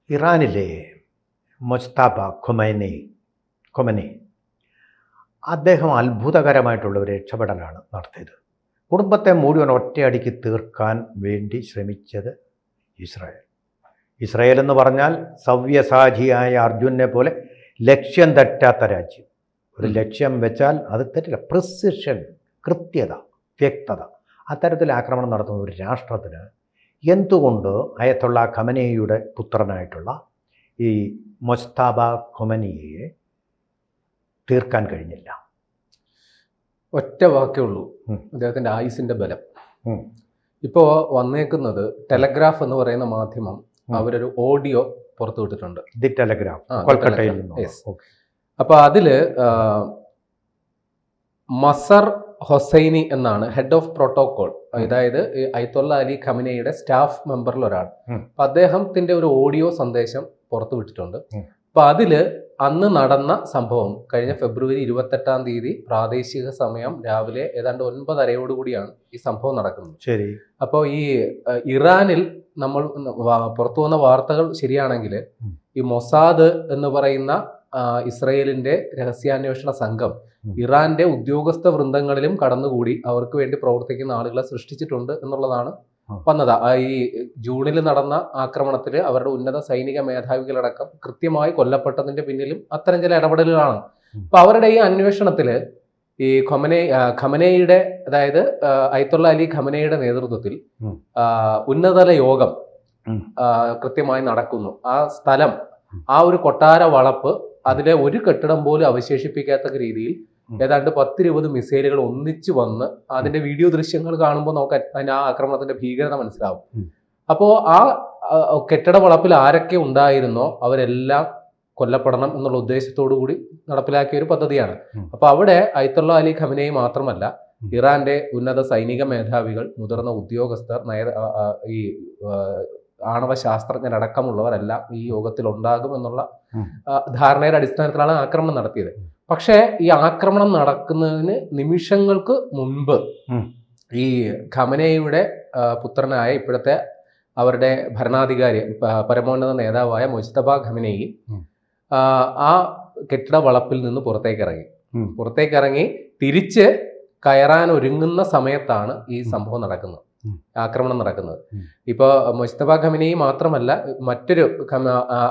ഇറാനിലെ മൊജ്തബ ഖൊമനി അദ്ദേഹം അത്ഭുതകരമായിട്ടുള്ള ഒരു രക്ഷപ്പെടലാണ് നടത്തിയത്. കുടുംബത്തെ മുഴുവൻ ഒറ്റയടിക്ക് തീർക്കാൻ വേണ്ടി ശ്രമിച്ചത് ഇസ്രായേൽ എന്ന് പറഞ്ഞാൽ സവ്യസാചിയായ അർജുനെ പോലെ ലക്ഷ്യം തെറ്റാത്ത രാജ്യം. ഒരു ലക്ഷ്യം വെച്ചാൽ അത് തെറ്റില്ല. പ്രിസിഷൻ, കൃത്യത, വ്യക്തത, അത്തരത്തിൽ ആക്രമണം നടത്തുന്ന ഒരു രാഷ്ട്രത്തിന് എന്തുകൊണ്ട് അയത്തുള്ള ഖമനേയിയുടെ പുത്രനായിട്ടുള്ള ഈ മൊജ്തബ ഖൊമനിയെ തീർക്കാൻ കഴിഞ്ഞില്ല? ഒറ്റ വാക്കേ ഉള്ളൂ, അദ്ദേഹത്തിന്റെ ആയുസിന്റെ ബലം. ഇപ്പോൾ വന്നേക്കുന്നത് ടെലഗ്രാഫ് എന്ന് പറയുന്ന മാധ്യമം അവരൊരു ഓഡിയോ പുറത്തുവിട്ടിട്ടുണ്ട്. ദി ടെലഗ്രാഫ്, കൊൽക്കട്ടയിൽ നിന്ന്. അപ്പൊ അതില് മസർ ഹൊസൈനി എന്നാണ് ഹെഡ് ഓഫ് പ്രോട്ടോകോൾ, അതായത് അയത്തുള്ള അലി ഖമനേയുടെ സ്റ്റാഫ് മെമ്പറിൽ ഒരാൾ. അപ്പൊ അദ്ദേഹത്തിന്റെ ഒരു ഓഡിയോ സന്ദേശം പുറത്തുവിട്ടിട്ടുണ്ട്. അപ്പൊ അതില് അന്ന് നടന്ന സംഭവം കഴിഞ്ഞ ഫെബ്രുവരി 28 പ്രാദേശിക സമയം രാവിലെ ഏതാണ്ട് 9:30 ഈ സംഭവം നടക്കുന്നത്. ശരി. അപ്പോൾ ഈ ഇറാനിൽ നമ്മൾ പുറത്തു വന്ന വാർത്തകൾ ശരിയാണെങ്കിൽ ഈ മൊസാദ് എന്ന് പറയുന്ന ഇസ്രയേലിന്റെ രഹസ്യാന്വേഷണ സംഘം ഇറാന്റെ ഉദ്യോഗസ്ഥ വൃന്ദങ്ങളിലും കടന്നുകൂടി അവർക്ക് വേണ്ടി പ്രവർത്തിക്കുന്ന ആളുകളെ സൃഷ്ടിച്ചിട്ടുണ്ട് എന്നുള്ളതാണ് വന്നത്. ഈ ജൂണിൽ നടന്ന ആക്രമണത്തിൽ അവരുടെ ഉന്നത സൈനിക മേധാവികളടക്കം കൃത്യമായി കൊല്ലപ്പെട്ടതിന്റെ പിന്നിലും അത്തരം ചില ഇടപെടലുകളാണ്. അപ്പൊ അവരുടെ ഈ അന്വേഷണത്തില് ഈ ഖമനേയുടെ, അതായത് അയത്തുള്ള അലി ഖമനേയുടെ നേതൃത്വത്തിൽ ഉന്നതതല യോഗം കൃത്യമായി നടക്കുന്നു. ആ സ്ഥലം, ആ ഒരു കൊട്ടാര വളപ്പ്, അതിലെ ഒരു കെട്ടിടം പോലും അവശേഷിപ്പിക്കാത്ത രീതിയിൽ ഏതാണ്ട് 10-20 മിസൈലുകൾ ഒന്നിച്ചു വന്ന് അതിന്റെ വീഡിയോ ദൃശ്യങ്ങൾ കാണുമ്പോൾ നമുക്ക് അതിന്റെ ആ ആക്രമണത്തിന്റെ ഭീകരത മനസ്സിലാവും. അപ്പോൾ ആ കെട്ടിട വളപ്പിൽ ആരൊക്കെ ഉണ്ടായിരുന്നോ അവരെല്ലാം കൊല്ലപ്പെടണം എന്നുള്ള ഉദ്ദേശത്തോടു കൂടി നടപ്പിലാക്കിയ ഒരു പദ്ധതിയാണ്. അപ്പൊ അവിടെ അയത്തുള്ള അലി ഖമനേയി മാത്രമല്ല, ഇറാന്റെ ഉന്നത സൈനിക മേധാവികൾ, മുതിർന്ന ഉദ്യോഗസ്ഥർ, ഈ ആണവ ശാസ്ത്രജ്ഞരടക്കമുള്ളവരെല്ലാം ഈ യോഗത്തിൽ ഉണ്ടാകും എന്നുള്ള ധാരണയുടെ അടിസ്ഥാനത്തിലാണ് ആക്രമണം നടത്തിയത്. പക്ഷേ ഈ ആക്രമണം നടക്കുന്നതിന് നിമിഷങ്ങൾക്ക് മുൻപ് ഈ ഖമനേയുടെ പുത്രനായ ഇപ്പോഴത്തെ അവരുടെ ഭരണാധികാരി, പരമോന്നത നേതാവായ മൊജ്തബ ഖമനേയി ആ കെട്ടിട വളപ്പിൽ നിന്ന് പുറത്തേക്കിറങ്ങി തിരിച്ച് കയറാൻ ഒരുങ്ങുന്ന സമയത്താണ് ഈ സംഭവം നടക്കുന്നത്, ആക്രമണം നടക്കുന്നത്. ഇപ്പൊ മൊജ്തബ ഖമനേയി മാത്രമല്ല, മറ്റൊരു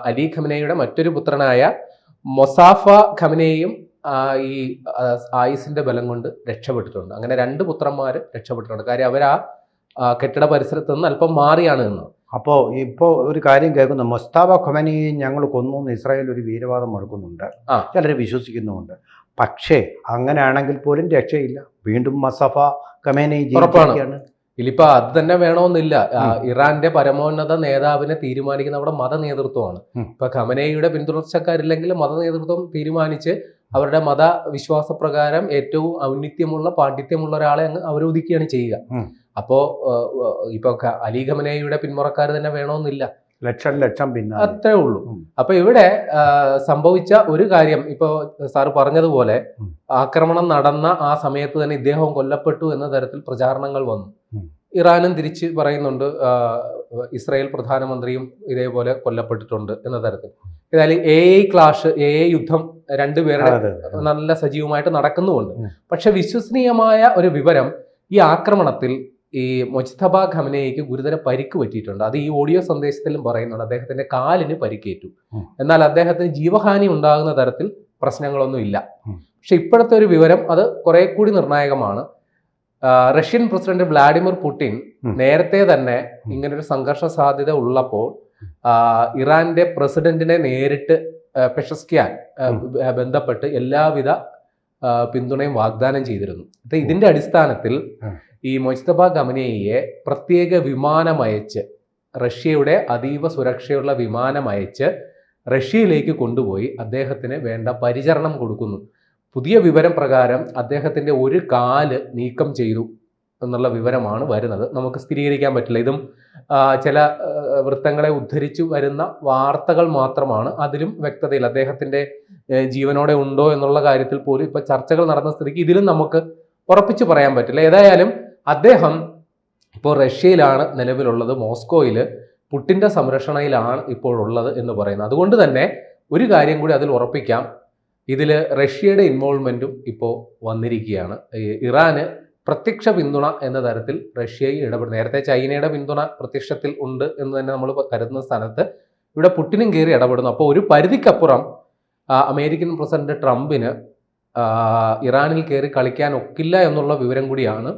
അലി ഖമനേയുടെ മറ്റൊരു പുത്രനായ മൊസാഫ ഖമനേയും ഈ ആയുസിന്റെ ബലം കൊണ്ട് രക്ഷപ്പെട്ടിട്ടുണ്ട്. അങ്ങനെ 2 പുത്രന്മാര് രക്ഷപ്പെട്ടിട്ടുണ്ട്. കാര്യം അവർ ആ കെട്ടിട പരിസരത്ത് നിന്ന് അല്പം മാറിയാണ് നിന്ന്. അപ്പോൾ ഇപ്പോൾ ഒരു കാര്യം കേൾക്കുന്നു, മൊജ്തബ ഖൊമനിയെ ഞങ്ങൾ കൊന്നു എന്ന് ഇസ്രായേൽ ഒരു വീരവാദം മുഴക്കുന്നുണ്ട്, ചിലർ വിശ്വസിക്കുന്നുമുണ്ട്. പക്ഷേ അങ്ങനെയാണെങ്കിൽ പോലും രക്ഷയില്ല, വീണ്ടും മൊസാഫ ഖമനേയി ഉറപ്പാണ്. ഇതിലിപ്പോ അത് തന്നെ വേണമെന്നില്ല. ഇറാന്റെ പരമോന്നത നേതാവിനെ തീരുമാനിക്കുന്ന അവിടെ മത നേതൃത്വമാണ്. ഇപ്പൊ ഖമനേയിയുടെ പിന്തുടർച്ചക്കാരില്ലെങ്കിൽ മത നേതൃത്വം തീരുമാനിച്ച് അവരുടെ മതവിശ്വാസപ്രകാരം ഏറ്റവും ഔന്നിത്യമുള്ള, പാണ്ഡിത്യമുള്ള ഒരാളെ അങ്ങ് അവരോധിക്കുകയാണ് ചെയ്യുക. അപ്പോ ഇപ്പൊ അലി ഖമനേയിയുടെ പിന്മുറക്കാർ തന്നെ വേണമെന്നില്ല, ലക്ഷം പിന്നെ അത്രേ ഉള്ളൂ. അപ്പൊ ഇവിടെ സംഭവിച്ച ഒരു കാര്യം, ഇപ്പൊ സാറ് പറഞ്ഞതുപോലെ ആക്രമണം നടന്ന ആ സമയത്ത് തന്നെ ഇദ്ദേഹം കൊല്ലപ്പെട്ടു എന്ന തരത്തിൽ പ്രചാരണങ്ങൾ വന്നു. ഇറാനും തിരിച്ച് പറയുന്നുണ്ട് ഇസ്രായേൽ പ്രധാനമന്ത്രിയും ഇതേപോലെ കൊല്ലപ്പെട്ടിട്ടുണ്ട് എന്ന തരത്തിൽ. ഏതായാലും ക്ലാഷ്, യുദ്ധം രണ്ടുപേരുടെ നല്ല സജീവമായിട്ട് നടക്കുന്നുമുണ്ട്. പക്ഷെ വിശ്വസനീയമായ ഒരു വിവരം, ഈ ആക്രമണത്തിൽ ഈ മൊജ്തബ ഖമനേയിക്ക് ഗുരുതര പരിക്ക് പറ്റിയിട്ടുണ്ട്. അത് ഈ ഓഡിയോ സന്ദേശത്തിലും പറയുന്നുണ്ട്. അദ്ദേഹത്തിന്റെ കാലിന് പരിക്കേറ്റു, എന്നാൽ അദ്ദേഹത്തിന് ജീവഹാനി ഉണ്ടാകുന്ന തരത്തിൽ പ്രശ്നങ്ങളൊന്നും ഇല്ല. പക്ഷെ ഇപ്പോഴത്തെ ഒരു വിവരം അത് കുറെ കൂടി നിർണായകമാണ്. റഷ്യൻ പ്രസിഡന്റ് വ്ളാഡിമിർ പുടിൻ നേരത്തെ തന്നെ ഇങ്ങനൊരു സംഘർഷ സാധ്യത ഉള്ളപ്പോൾ ഇറാന്റെ പ്രസിഡന്റിനെ നേരിട്ട് പെഷസ്കിയാൻ ബന്ധപ്പെട്ട് എല്ലാവിധ പിന്തുണയും വാഗ്ദാനം ചെയ്തിരുന്നു. ഇതിന്റെ അടിസ്ഥാനത്തിൽ ഈ മൊജ്തബ ഖമനേയിയെ പ്രത്യേക വിമാനമയച്ച്, റഷ്യയുടെ അതീവ സുരക്ഷയുള്ള വിമാനമയച്ച് റഷ്യയിലേക്ക് കൊണ്ടുപോയി അദ്ദേഹത്തിന് വേണ്ട പരിചരണം കൊടുക്കുന്നു. പുതിയ വിവരം പ്രകാരം അദ്ദേഹത്തിന്റെ ഒരു കാല് നീക്കം ചെയ്തു എന്നുള്ള വിവരമാണ് വരുന്നത്. നമുക്ക് സ്ഥിരീകരിക്കാൻ പറ്റില്ല. ഇതും ചില വൃത്തങ്ങളെ ഉദ്ധരിച്ചു വരുന്ന വാർത്തകൾ മാത്രമാണ്. അതിലും വ്യക്തതയില്ല. അദ്ദേഹത്തിന്റെ ജീവനോടെ ഉണ്ടോ എന്നുള്ള കാര്യത്തിൽ പോലും ഇപ്പൊ ചർച്ചകൾ നടന്ന സ്ഥിതിക്ക് ഇതിലും നമുക്ക് ഉറപ്പിച്ചു പറയാൻ പറ്റില്ല. ഏതായാലും അദ്ദേഹം ഇപ്പോൾ റഷ്യയിലാണ് നിലവിലുള്ളത്, മോസ്കോയിൽ. പുട്ടിന്റെ സംരക്ഷണയിലാണ് ഇപ്പോഴുള്ളത് എന്ന് പറയുന്നത്. അതുകൊണ്ട് തന്നെ ഒരു കാര്യം കൂടി അതിൽ ഉറപ്പിക്കാം, ഇതിൽ റഷ്യയുടെ ഇൻവോൾവ്മെന്റും ഇപ്പോൾ വന്നിരിക്കുകയാണ്. ഇറാന് പ്രത്യക്ഷ പിന്തുണ എന്ന തരത്തിൽ റഷ്യയെ ഇടപെടും. നേരത്തെ ചൈനയുടെ പിന്തുണ പ്രത്യക്ഷത്തിൽ ഉണ്ട് എന്ന് തന്നെ നമ്മൾ കരുതുന്ന സ്ഥാനത്ത് ഇവിടെ പുടിനും കയറി ഇടപെടുന്നു. അപ്പോൾ ഒരു പരിധിക്കപ്പുറം അമേരിക്കൻ പ്രസിഡന്റ് ട്രംപിന് ഇറാനിൽ കയറി കളിക്കാൻ ഒക്കില്ല എന്നുള്ള വിവരം കൂടിയാണ്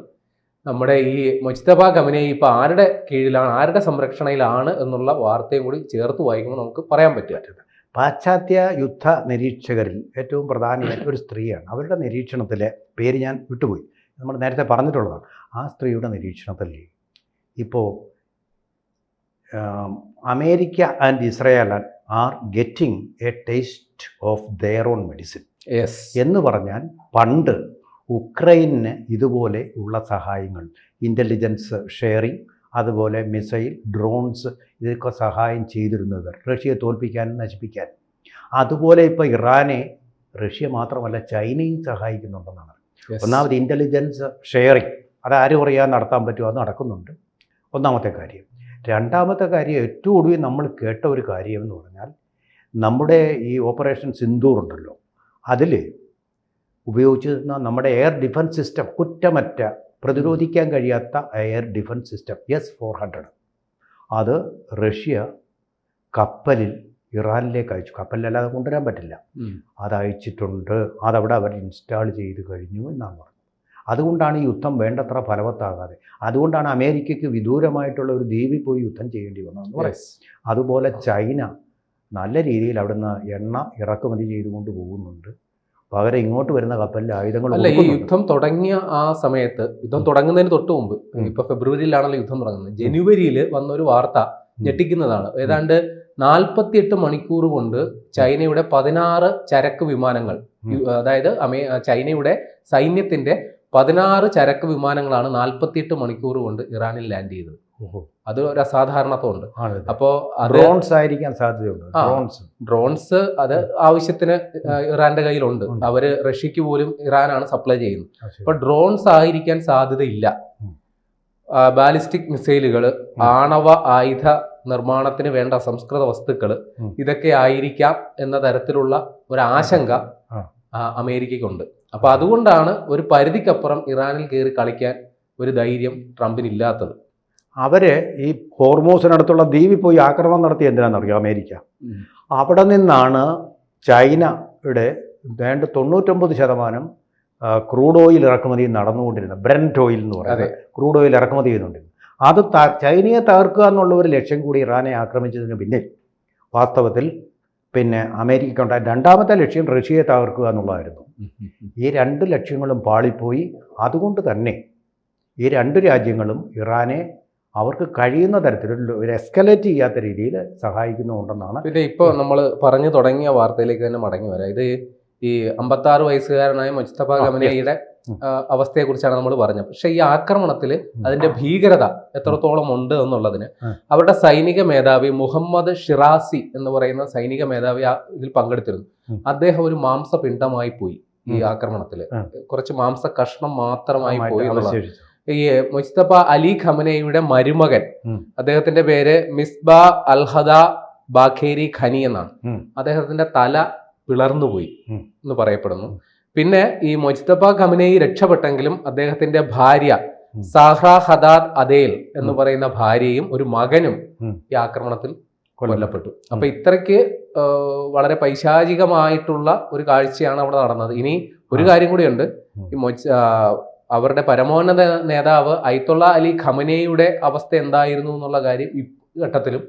നമ്മുടെ ഈ മുജ്തബ ഖമനേയി ഇപ്പോൾ ആരുടെ കീഴിലാണ്, ആരുടെ സംരക്ഷണയിലാണ് എന്നുള്ള വാർത്തയും കൂടി ചേർത്ത് വായിക്കുമ്പോൾ നമുക്ക് പറയാൻ പറ്റുക. പാശ്ചാത്യ യുദ്ധ നിരീക്ഷകരിൽ ഏറ്റവും പ്രധാനമായ ഒരു സ്ത്രീയാണ്. അവരുടെ നിരീക്ഷണത്തിലെ പേര് ഞാൻ വിട്ടുപോയി, നമ്മൾ നേരത്തെ പറഞ്ഞിട്ടുള്ളതാണ്. ആ സ്ത്രീയുടെ നിരീക്ഷണത്തിൽ ഇപ്പോൾ America and Israel are getting A taste of their own medicine എന്ന് പറഞ്ഞാൽ, പണ്ട് ഉക്രൈന് ഇതുപോലെ ഉള്ള സഹായങ്ങൾ, ഇൻ്റലിജൻസ് ഷെയറിങ്, അതുപോലെ മിസൈൽ, ഡ്രോൺസ്, ഇതൊക്കെ സഹായം ചെയ്തിരുന്നവർ റഷ്യയെ തോൽപ്പിക്കാനും നശിപ്പിക്കാനും. അതുപോലെ ഇപ്പോൾ ഇറാനെ റഷ്യ മാത്രമല്ല ചൈനയും സഹായിക്കുന്നുണ്ടെന്നാണ്. ഒന്നാമത് ഇൻ്റലിജൻസ് ഷെയറിങ്, അത് ആരും അറിയാതെ നടത്താൻ പറ്റുമോ, അത് നടക്കുന്നുണ്ട്, ഒന്നാമത്തെ കാര്യം. രണ്ടാമത്തെ കാര്യം, ഏറ്റവും ഒടുവിൽ നമ്മൾ കേട്ട ഒരു കാര്യം എന്ന് പറഞ്ഞാൽ, നമ്മുടെ ഈ ഓപ്പറേഷൻ സിന്ദൂർ ഉണ്ടല്ലോ, അതിൽ ഉപയോഗിച്ചിരുന്ന നമ്മുടെ എയർ ഡിഫൻസ് സിസ്റ്റം, കുറ്റമറ്റ പ്രതിരോധിക്കാൻ കഴിയാത്ത എയർ ഡിഫൻസ് സിസ്റ്റം S-400, അത് റഷ്യ കപ്പലിൽ ഇറാനിലേക്ക് അയച്ചു. കപ്പലിലല്ലാതെ കൊണ്ടുവരാൻ പറ്റില്ല, അത് അയച്ചിട്ടുണ്ട്. അതവിടെ അവർ ഇൻസ്റ്റാൾ ചെയ്ത് കഴിഞ്ഞു എന്നാണ് പറഞ്ഞത്. അതുകൊണ്ടാണ് ഈ യുദ്ധം വേണ്ടത്ര ഫലവത്താകാതെ, അതുകൊണ്ടാണ് അമേരിക്കയ്ക്ക് വിദൂരമായിട്ടുള്ള ഒരു ദ്വീപിൽ പോയി യുദ്ധം ചെയ്യേണ്ടി വന്നതെന്ന് പറയും. അതുപോലെ ചൈന നല്ല രീതിയിൽ അവിടുന്ന് എണ്ണ ഇറക്കുമതി ചെയ്തുകൊണ്ട് പോകുന്നുണ്ട്. പകരം ഇങ്ങോട്ട് വരുന്ന കപ്പലിൽ ആയുധങ്ങൾ. അല്ല, ഈ യുദ്ധം തുടങ്ങിയ ആ സമയത്ത്, യുദ്ധം തുടങ്ങുന്നതിന് തൊട്ട് മുമ്പ്, ഇപ്പൊ ഫെബ്രുവരിയിലാണല്ലോ യുദ്ധം തുടങ്ങുന്നത്, ജനുവരിയിൽ വന്നൊരു വാർത്ത ഞെട്ടിക്കുന്നതാണ്. ഏതാണ്ട് 48 മണിക്കൂർ കൊണ്ട് ചൈനയുടെ 16 ചരക്ക് വിമാനങ്ങൾ, അതായത് ചൈനയുടെ സൈന്യത്തിന്റെ 16 ചരക്ക് വിമാനങ്ങളാണ് 48 മണിക്കൂർ കൊണ്ട് ഇറാനിൽ ലാൻഡ് ചെയ്തത്. അത് ഒരു അസാധാരണത്വമുണ്ട്. അപ്പോൾ ഡ്രോൺസ് ആയിരിക്കാൻ സാധ്യതയുണ്ട്. ഡ്രോൺസ് അത് ആവശ്യത്തിന് ഇറാന്റെ കയ്യിലുണ്ട്. അവര് റഷ്യക്ക് പോലും ഇറാനാണ് സപ്ലൈ ചെയ്യുന്നത്. അപ്പൊ ഡ്രോൺസ് ആയിരിക്കാൻ സാധ്യതയില്ല. ബാലിസ്റ്റിക് മിസൈലുകൾ, ആണവ ആയുധ നിർമ്മാണത്തിന് വേണ്ട സംസ്കൃത വസ്തുക്കൾ, ഇതൊക്കെ ആയിരിക്കാം എന്ന തരത്തിലുള്ള ഒരു ആശങ്ക അമേരിക്കയ്ക്കുണ്ട്. അപ്പൊ അതുകൊണ്ടാണ് ഒരു പരിധിക്കപ്പുറം ഇറാനിൽ കയറി കളിക്കാൻ ഒരു ധൈര്യം ട്രംപിനില്ലാത്തത്. അവര് ഈ ഹോർമൂസിനടുത്തുള്ള ദ്വീപിൽ പോയി ആക്രമണം നടത്തി എന്തിനാണെന്നറിയോ അമേരിക്ക? അവിടെ നിന്നാണ് ചൈനയുടെ 99% ക്രൂഡ് ഓയിൽ ഇറക്കുമതി നടന്നുകൊണ്ടിരുന്നത്. ബ്രെന്റ് ഓയിൽ എന്ന് പറയുന്നത് ക്രൂഡ് ഓയിൽ ഇറക്കുമതി ചെയ്യുന്നുണ്ട്. അത് ചൈനയെ തകർക്കുക എന്നുള്ള ഒരു ലക്ഷ്യം കൂടി ഇറാനെ ആക്രമിച്ചതിന് പിന്നിൽ വാസ്തവത്തിൽ പിന്നെ അമേരിക്കയ്ക്കുണ്ടായ രണ്ടാമത്തെ ലക്ഷ്യം റഷ്യയെ തകർക്കുക എന്നുള്ളതായിരുന്നു. ഈ 2 ലക്ഷ്യങ്ങളും പാളിപ്പോയി. അതുകൊണ്ട് തന്നെ ഈ 2 രാജ്യങ്ങളും ഇറാനെ അവർക്ക് കഴിയുന്ന തരത്തിൽ ഒരു എസ്കലേറ്റ് ചെയ്യാത്ത രീതിയിൽ സഹായിക്കുന്നുണ്ടെന്നാണ്. പിന്നെ ഇപ്പോൾ നമ്മൾ പറഞ്ഞു തുടങ്ങിയ വാർത്തയിലേക്ക് തന്നെ മടങ്ങി വരാം. ഇത് ഈ 56 വയസ്സുകാരനായ മുജ്തബ ഖമനേയിയുടെ അവസ്ഥയെക്കുറിച്ചാണ് നമ്മൾ പറഞ്ഞത്. പക്ഷെ ഈ ആക്രമണത്തിൽ അതിന്റെ ഭീകരത എത്രത്തോളം ഉണ്ട് എന്നുള്ളതിന് അവരുടെ സൈനിക മേധാവി മുഹമ്മദ് ഷിറാസി എന്ന് പറയുന്ന സൈനിക മേധാവി ഇതിൽ പങ്കെടുത്തിരുന്നു. അദ്ദേഹം ഒരു മാംസപിണ്ഡമായി പോയി ഈ ആക്രമണത്തിൽ. കുറച്ച് മാംസ കഷ്ണം മാത്രമായി പോയി എന്നുള്ളത്. ഈ മുജ്തബ അലി ഖമനേയിയുടെ മരുമകൻ, അദ്ദേഹത്തിന്റെ പേര് മിസ്ബ അൽഹദ ബാഖേരി ഖനി എന്നാണ്. അദ്ദേഹത്തിന്റെ തല പിളർന്നുപോയി എന്ന് പറയപ്പെടുന്നു. പിന്നെ ഈ മുജ്തബ ഖമനേയി രക്ഷപ്പെട്ടെങ്കിലും അദ്ദേഹത്തിന്റെ ഭാര്യ സാഹ്റ ഹദാദ് അദേൽ എന്ന് പറയുന്ന ഭാര്യയും ഒരു മകനും ഈ ആക്രമണത്തിൽ കൊല്ലപ്പെട്ടു. അപ്പൊ ഇത്രയ്ക്ക് വളരെ പൈശാചികമായിട്ടുള്ള ഒരു കാഴ്ചയാണ് അവിടെ നടന്നത്. ഇനി ഒരു കാര്യം കൂടിയുണ്ട്. ഈ അവരുടെ പരമോന്നത നേതാവ് അയത്തുള്ള അലി ഖമനേയിയുടെ അവസ്ഥ എന്തായിരുന്നു എന്നുള്ള കാര്യം ഈ ഘട്ടത്തിലും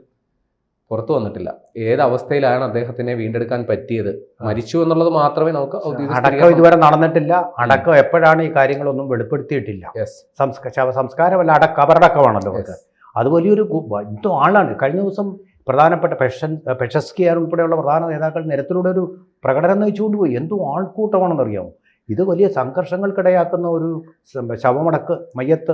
പുറത്തു വന്നിട്ടില്ല. ഏത് അവസ്ഥയിലാണ് അദ്ദേഹത്തിനെ വീണ്ടെടുക്കാൻ പറ്റിയത്, മരിച്ചു എന്നുള്ളത് മാത്രമേ നമുക്ക് അടക്കം ഇതുവരെ നടന്നിട്ടില്ല. അടക്കം എപ്പോഴാണ് ഈ കാര്യങ്ങളൊന്നും വെളിപ്പെടുത്തിയിട്ടില്ല. സംസ്കാരമല്ല, കബറടക്കമാണല്ലോ. അത് വലിയൊരു എന്തോ ആളാണ്. കഴിഞ്ഞ ദിവസം പ്രധാനപ്പെട്ട പെഷസ്കിയാർ ഉൾപ്പെടെയുള്ള പ്രധാന നേതാക്കൾ നിരത്തിലൂടെ ഒരു പ്രകടനം നയിച്ചുകൊണ്ട് പോയി. എന്തോ ആൾക്കൂട്ടമാണെന്നറിയാമോ. ഇത് വലിയ സംഘർഷങ്ങൾക്കിടയാക്കുന്ന ഒരു ശവമടക്ക് മയ്യത്ത്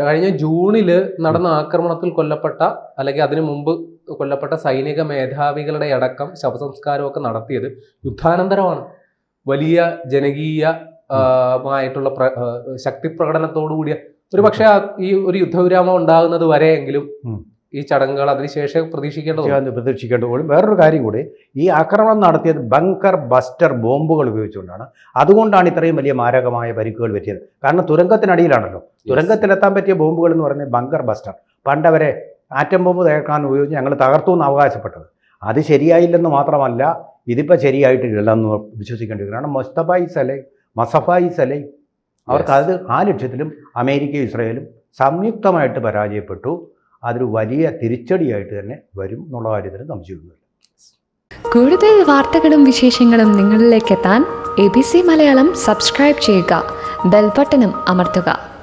കഴിഞ്ഞ ജൂണില് നടന്ന ആക്രമണത്തിൽ കൊല്ലപ്പെട്ട, അല്ലെങ്കിൽ അതിനു മുമ്പ് കൊല്ലപ്പെട്ട സൈനിക മേധാവികളുടെ അടക്കം ശവസംസ്കാരമൊക്കെ നടത്തിയത് യുദ്ധാനന്തരമാണ്. വലിയ ജനകീയ മായിട്ടുള്ള ശക്തി പ്രകടനത്തോടുകൂടിയ ഒരു പക്ഷേ ഈ ഒരു യുദ്ധവിരാമം ഉണ്ടാകുന്നത് വരെയെങ്കിലും ഉം. ഈ ചടങ്ങുകൾ അതിനുശേഷം പ്രതീക്ഷിക്കേണ്ടതുണ്ട്. പ്രതീക്ഷിക്കേണ്ടതും വേറൊരു കാര്യം കൂടി, ഈ ആക്രമണം നടത്തിയത് ബങ്കർ ബസ്റ്റർ ബോംബുകൾ ഉപയോഗിച്ചുകൊണ്ടാണ്. അതുകൊണ്ടാണ് ഇത്രയും വലിയ മാരകമായ പരിക്കുകൾ പറ്റിയത്. കാരണം തുരങ്കത്തിനടിയിലാണല്ലോ. തുരങ്കത്തിലെത്താൻ പറ്റിയ ബോംബുകൾ എന്ന് പറയുന്നത് ബങ്കർ ബസ്റ്റർ. പണ്ടവരെ ആറ്റം ബോംബ് തകർക്കാൻ ഉപയോഗിച്ച് ഞങ്ങൾ തകർത്തു എന്ന് അവകാശപ്പെട്ടത്. അത് ശരിയായില്ലെന്ന് മാത്രമല്ല, ഇതിപ്പോൾ ശരിയായിട്ടില്ലെന്ന് വിശ്വസിക്കേണ്ടി വരും. കാരണം മസഫായി സലൈ അവർക്ക് അത് ആ ലക്ഷ്യത്തിലും അമേരിക്കയും ഇസ്രായേലും സംയുക്തമായിട്ട് പരാജയപ്പെട്ടു. അതൊരു വലിയ തിരിച്ചടിയായിട്ട് തന്നെ വരും എന്നുള്ള കാര്യത്തിൽ സംശയമൊന്നുമില്ല. കൂടുതൽ വാർത്തകളും വിശേഷങ്ങളും നിങ്ങളിലേക്ക് എത്താൻ ABC മലയാളം സബ്സ്ക്രൈബ് ചെയ്യുക, ബെൽ ബട്ടണും അമർത്തുക.